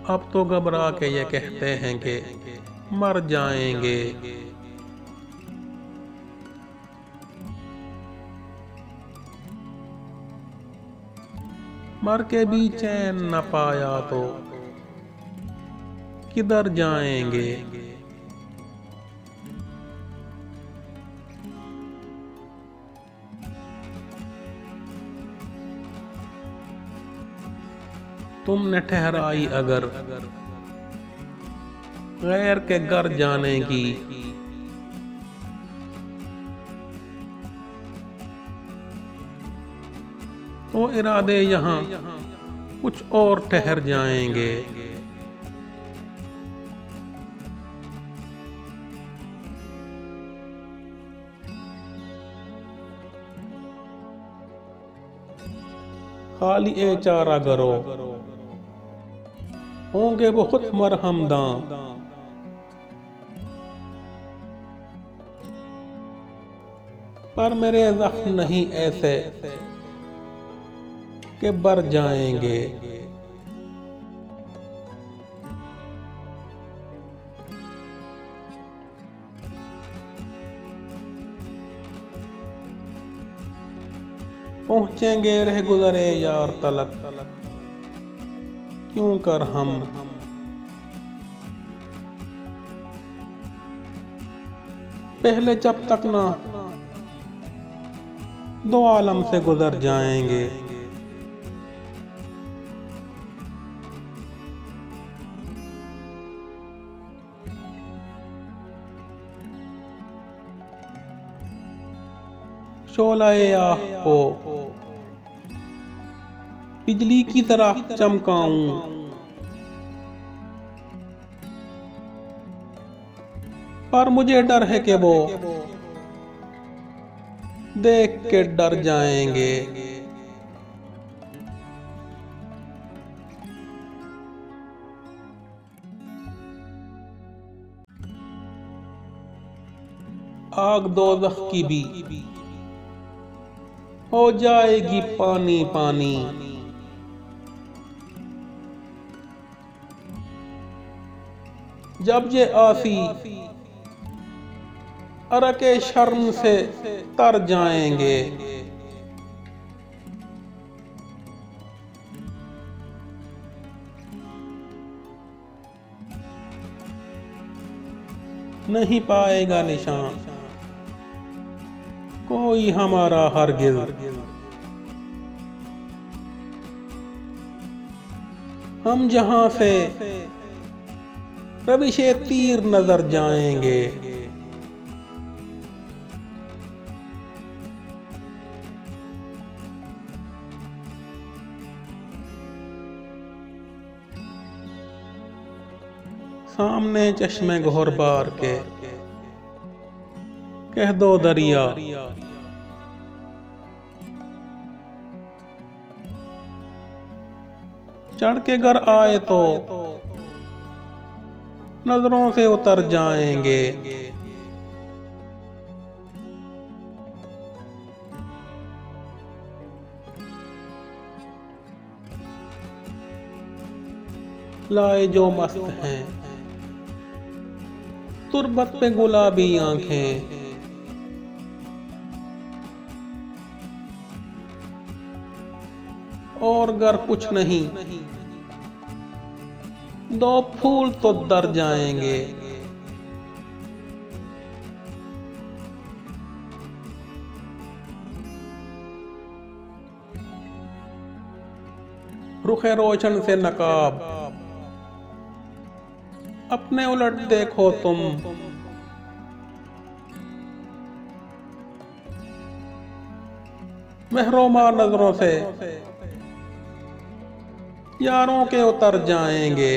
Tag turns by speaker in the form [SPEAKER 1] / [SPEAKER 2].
[SPEAKER 1] अब तो घबरा के ये कहते हैं कि मर जाएंगे। मर के भी चैन न पाया तो किधर जाएंगे। तुमने ठहराई अगर गैर के घर जाने की, तो इरादे यहाँ कुछ और ठहर जाएंगे। खाली ए चारा करो, होंगे बहुत मरहमदां। पर मेरे जख्म नहीं ऐसे के बर जाएंगे। पहुंचेंगे रह गुजरे यार तलक, क्यों कर हम पहले जब तक ना दो आलम से गुजर जाएंगे। शोलाए आह को बिजली की तरह चमकाऊं, पर मुझे डर है कि वो देख के डर जाएंगे। आग दोज़ख की भी हो जाएगी पानी पानी। जब ये आसी अरके शर्म से तर जाएंगे। नहीं पाएगा निशान कोई हमारा हरगिज़। हम जहां से रविशे तीर नजर जाएंगे। सामने चश्मे घोर बार के कह दो दरिया, चढ़ के घर आए तो नजरों से उतर जाएंगे। लाए जो मस्त हैं तुरबत पे गुलाबी आंखें, और गर कुछ नहीं दो फूल तो दर जाएंगे। रुखे रोशन से नकाब अपने उलट देखो तुम, महरोमा नजरों से यारों के उतर जाएंगे।